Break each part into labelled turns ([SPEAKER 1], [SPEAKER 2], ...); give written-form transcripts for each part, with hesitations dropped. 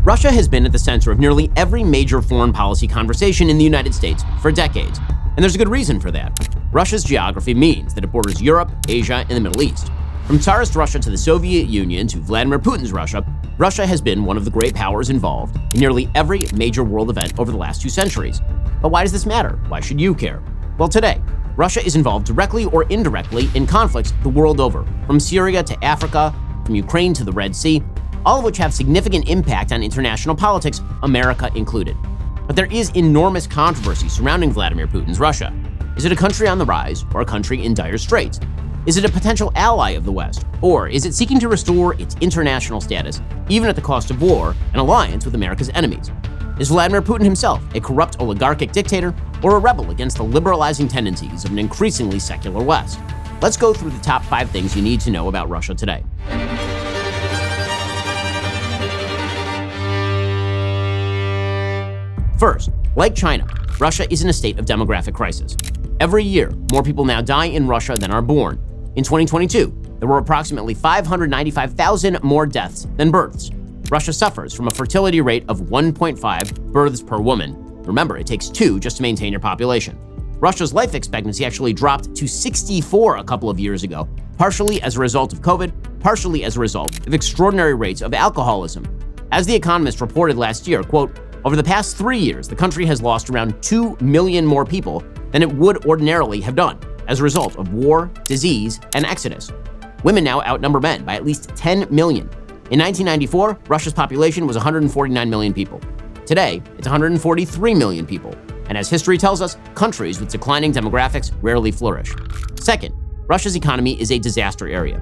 [SPEAKER 1] Russia has been at the center of nearly every major foreign policy conversation in the United States for decades, and there's a good reason for that. Russia's geography means that it borders Europe, Asia, and the Middle East. From Tsarist Russia to the Soviet Union to Vladimir Putin's Russia, Russia has been one of the great powers involved in nearly every major world event over the last 2 centuries. But why does this matter? Why should you care? Well, today, Russia is involved directly or indirectly in conflicts the world over, from Syria to Africa, from Ukraine to the Red Sea, all of which have significant impact on international politics, America included. But there is enormous controversy surrounding Vladimir Putin's Russia. Is it a country on the rise or a country in dire straits? Is it a potential ally of the West? Or is it seeking to restore its international status, even at the cost of war and alliance with America's enemies? Is Vladimir Putin himself a corrupt oligarchic dictator or a rebel against the liberalizing tendencies of an increasingly secular West? Let's go through the top 5 things you need to know about Russia today. First, like China, Russia is in a state of demographic crisis. Every year, more people now die in Russia than are born. In 2022, there were approximately 595,000 more deaths than births. Russia suffers from a fertility rate of 1.5 births per woman. Remember, it takes 2 just to maintain your population. Russia's life expectancy actually dropped to 64 a couple of years ago, partially as a result of COVID, partially as a result of extraordinary rates of alcoholism. As The Economist reported last year, quote, over the past 3 years, the country has lost around 2 million more people than it would ordinarily have done as a result of war, disease, and exodus. Women now outnumber men by at least 10 million. In 1994, Russia's population was 149 million people. Today, it's 143 million people. And as history tells us, countries with declining demographics rarely flourish. Second, Russia's economy is a disaster area.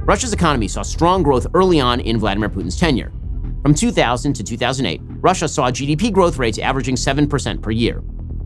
[SPEAKER 1] Russia's economy saw strong growth early on in Vladimir Putin's tenure. From 2000 to 2008, Russia saw GDP growth rates averaging 7% per year.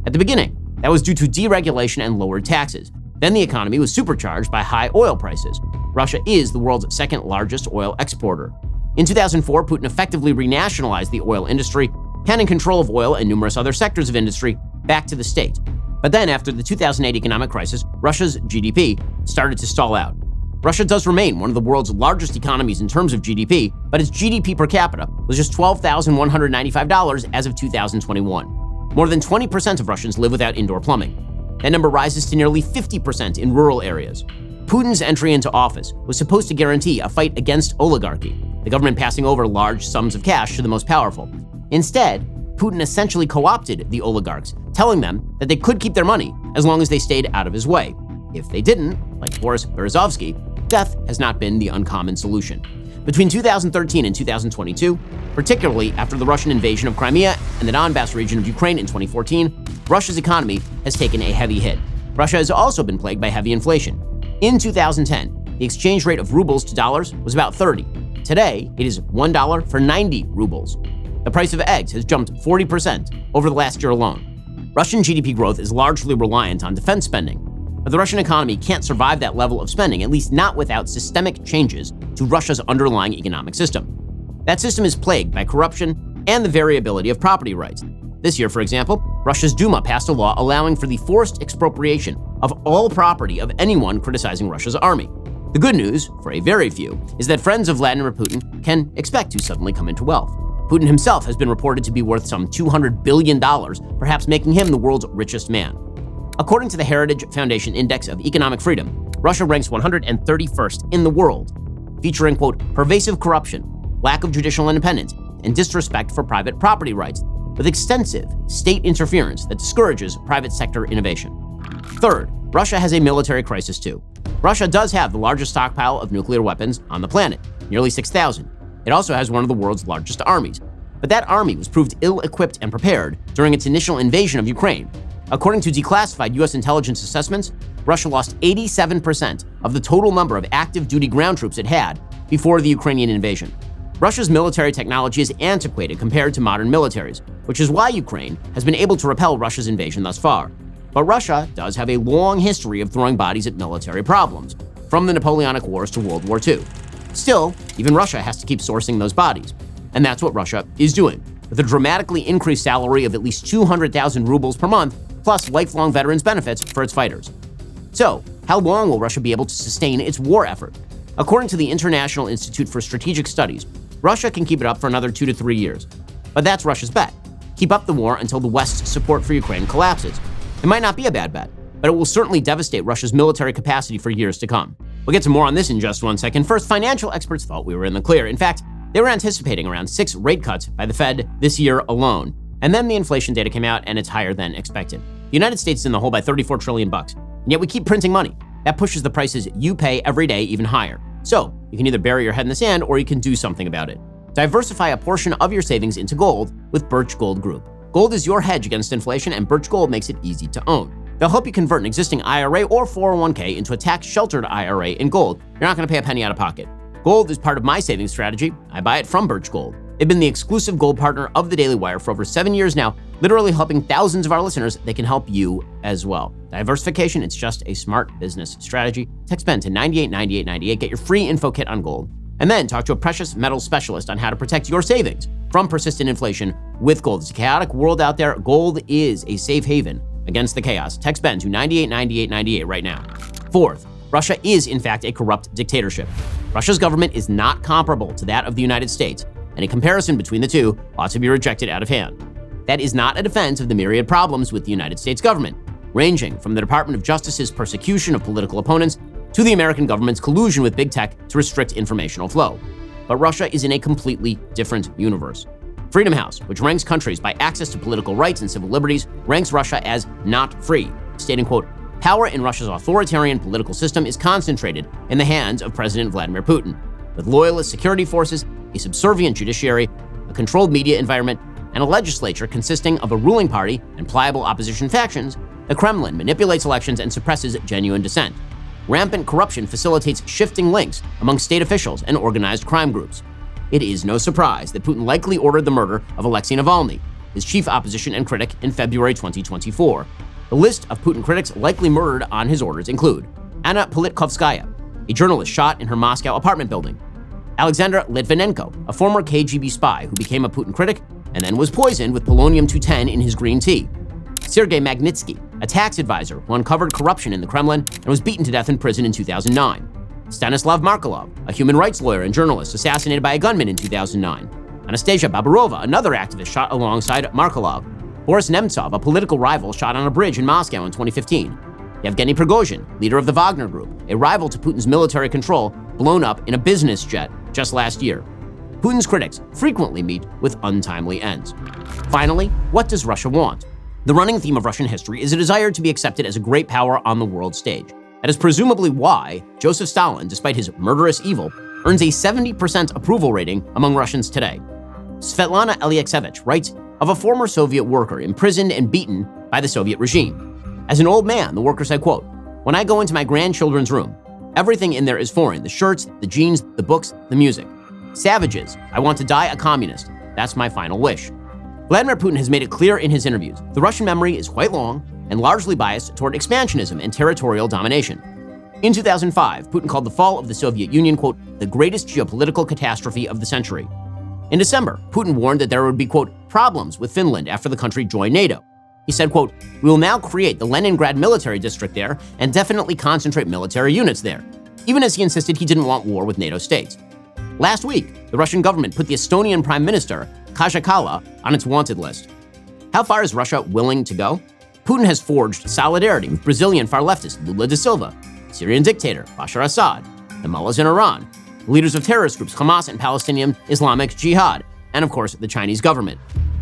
[SPEAKER 1] At the beginning, that was due to deregulation and lowered taxes. Then the economy was supercharged by high oil prices. Russia is the world's second largest oil exporter. In 2004, Putin effectively renationalized the oil industry, handing control of oil and numerous other sectors of industry back to the state. But then after the 2008 economic crisis, Russia's GDP started to stall out. Russia does remain one of the world's largest economies in terms of GDP, but its GDP per capita was just $12,195 as of 2021. More than 20% of Russians live without indoor plumbing. That number rises to nearly 50% in rural areas. Putin's entry into office was supposed to guarantee a fight against oligarchy, the government passing over large sums of cash to the most powerful. Instead, Putin essentially co-opted the oligarchs, telling them that they could keep their money as long as they stayed out of his way. If they didn't, like Boris Berezovsky, death has not been the uncommon solution. Between 2013 and 2022, particularly after the Russian invasion of Crimea and the Donbas region of Ukraine in 2014, Russia's economy has taken a heavy hit. Russia has also been plagued by heavy inflation. In 2010, the exchange rate of rubles to dollars was about 30. Today, it is $1 for 90 rubles. The price of eggs has jumped 40% over the last year alone. Russian GDP growth is largely reliant on defense spending, but the Russian economy can't survive that level of spending, at least not without systemic changes to Russia's underlying economic system. That system is plagued by corruption and the variability of property rights. This year, for example, Russia's Duma passed a law allowing for the forced expropriation of all property of anyone criticizing Russia's army. The good news, for a very few, is that friends of Vladimir Putin can expect to suddenly come into wealth. Putin himself has been reported to be worth some $200 billion, perhaps making him the world's richest man. According to the Heritage Foundation Index of Economic Freedom, Russia ranks 131st in the world, featuring, quote, pervasive corruption, lack of judicial independence, and disrespect for private property rights, with extensive state interference that discourages private sector innovation. Third, Russia has a military crisis too. Russia does have the largest stockpile of nuclear weapons on the planet, nearly 6,000. It also has one of the world's largest armies. But that army was proved ill-equipped and prepared during its initial invasion of Ukraine. According to declassified U.S. intelligence assessments, Russia lost 87% of the total number of active duty ground troops it had before the Ukrainian invasion. Russia's military technology is antiquated compared to modern militaries, which is why Ukraine has been able to repel Russia's invasion thus far. But Russia does have a long history of throwing bodies at military problems, from the Napoleonic Wars to World War II. Still, even Russia has to keep sourcing those bodies. And that's what Russia is doing, with a dramatically increased salary of at least 200,000 rubles per month, plus lifelong veterans benefits for its fighters. So, how long will Russia be able to sustain its war effort? According to the International Institute for Strategic Studies, Russia can keep it up for another 2 to 3 years. But that's Russia's bet. Keep up the war until the West's support for Ukraine collapses. It might not be a bad bet, but it will certainly devastate Russia's military capacity for years to come. We'll get to more on this in just 1 second. First, financial experts thought we were in the clear. In fact, they were anticipating around 6 rate cuts by the Fed this year alone. And then the inflation data came out and it's higher than expected. The United States is in the hole by $34 trillion, and yet we keep printing money. That pushes the prices you pay every day even higher. So you can either bury your head in the sand or you can do something about it. Diversify a portion of your savings into gold with Birch Gold Group. Gold is your hedge against inflation, and Birch Gold makes it easy to own. They'll help you convert an existing IRA or 401k into a tax-sheltered IRA in gold. You're not going to pay a penny out of pocket. Gold is part of my savings strategy. I buy it from Birch Gold. They've been the exclusive gold partner of the Daily Wire for over 7 years now, literally helping thousands of our listeners. They can help you as well. Diversification, it's just a smart business strategy. Text BEN to 989898. Get your free info kit on gold. And then talk to a precious metals specialist on how to protect your savings from persistent inflation with gold. It's a chaotic world out there. Gold is a safe haven against the chaos. Text BEN to 989898 right now. Fourth, Russia is in fact a corrupt dictatorship. Russia's government is not comparable to that of the United States. Any comparison between the two ought to be rejected out of hand. That is not a defense of the myriad problems with the United States government, ranging from the Department of Justice's persecution of political opponents to the American government's collusion with big tech to restrict informational flow. But Russia is in a completely different universe. Freedom House, which ranks countries by access to political rights and civil liberties, ranks Russia as not free, stating, quote, "Power in Russia's authoritarian political system is concentrated in the hands of President Vladimir Putin, with loyalist security forces, a subservient judiciary, a controlled media environment, and a legislature consisting of a ruling party and pliable opposition factions. The Kremlin manipulates elections and suppresses genuine dissent. Rampant corruption facilitates shifting links among state officials and organized crime groups. It is no surprise that Putin likely ordered the murder of Alexei Navalny, his chief opposition and critic, in February 2024. The list of Putin critics likely murdered on his orders include Anna Politkovskaya, a journalist shot in her Moscow apartment building; Alexander Litvinenko, a former KGB spy who became a Putin critic and then was poisoned with polonium-210 in his green tea; Sergei Magnitsky, a tax advisor who uncovered corruption in the Kremlin and was beaten to death in prison in 2009; Stanislav Markelov, a human rights lawyer and journalist assassinated by a gunman in 2009; Anastasia Baburova, another activist shot alongside Markelov; Boris Nemtsov, a political rival shot on a bridge in Moscow in 2015; Yevgeny Prigozhin, leader of the Wagner Group, a rival to Putin's military control, blown up in a business jet just last year. Putin's critics frequently meet with untimely ends. Finally, what does Russia want? The running theme of Russian history is a desire to be accepted as a great power on the world stage. That is presumably why Joseph Stalin, despite his murderous evil, earns a 70% approval rating among Russians today. Svetlana Alexeyevich writes of a former Soviet worker imprisoned and beaten by the Soviet regime. As an old man, the worker said, quote, "When I go into my grandchildren's room, everything in there is foreign: the shirts, the jeans, the books, the music. Savages, I want to die a communist. That's my final wish." Vladimir Putin has made it clear in his interviews the Russian memory is quite long and largely biased toward expansionism and territorial domination. In 2005, Putin called the fall of the Soviet Union, quote, "the greatest geopolitical catastrophe of the century." In December, Putin warned that there would be, quote, "problems with Finland after the country joined NATO." He said, quote, "We will now create the Leningrad military district there and definitely concentrate military units there," even as he insisted he didn't want war with NATO states. Last week, the Russian government put the Estonian Prime Minister, Kaja Kallas, on its wanted list. How far is Russia willing to go? Putin has forged solidarity with Brazilian far-leftist Lula da Silva, Syrian dictator Bashar Assad, the mullahs in Iran, the leaders of terrorist groups Hamas and Palestinian Islamic Jihad, and of course, the Chinese government.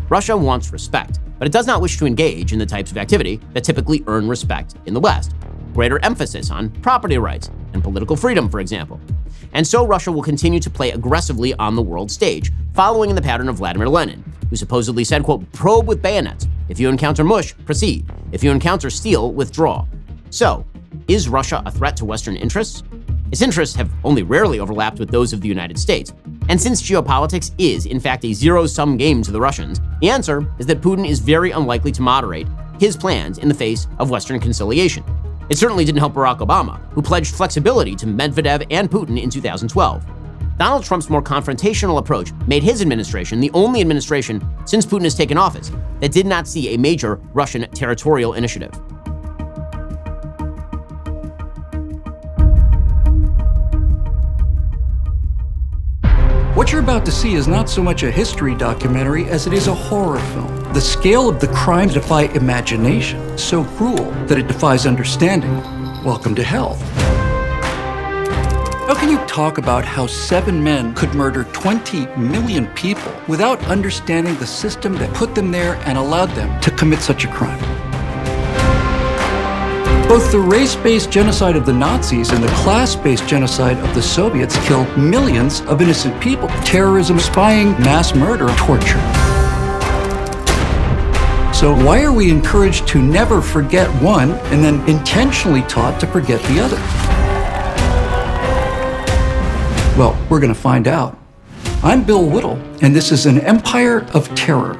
[SPEAKER 1] Russia wants respect, but it does not wish to engage in the types of activity that typically earn respect in the West. Greater emphasis on property rights and political freedom, for example. And so Russia will continue to play aggressively on the world stage, following in the pattern of Vladimir Lenin, who supposedly said, quote, "probe with bayonets. If you encounter mush, proceed. If you encounter steel, withdraw." So, is Russia a threat to Western interests? Its interests have only rarely overlapped with those of the United States. And since geopolitics is, in fact, a zero-sum game to the Russians, the answer is that Putin is very unlikely to moderate his plans in the face of Western conciliation. It certainly didn't help Barack Obama, who pledged flexibility to Medvedev and Putin in 2012. Donald Trump's more confrontational approach made his administration the only administration since Putin has taken office that did not see a major Russian territorial initiative.
[SPEAKER 2] What's your about to see is not so much a history documentary as it is a horror film. The scale of the crimes defy imagination, so cruel that it defies understanding. Welcome to hell. How can you talk about how 7 men could murder 20 million people without understanding the system that put them there and allowed them to commit such a crime? Both the race-based genocide of the Nazis and the class-based genocide of the Soviets killed millions of innocent people. Terrorism, spying, mass murder, torture. So why are we encouraged to never forget one and then intentionally taught to forget the other? Well, we're going to find out. I'm Bill Whittle, and this is an Empire of Terror.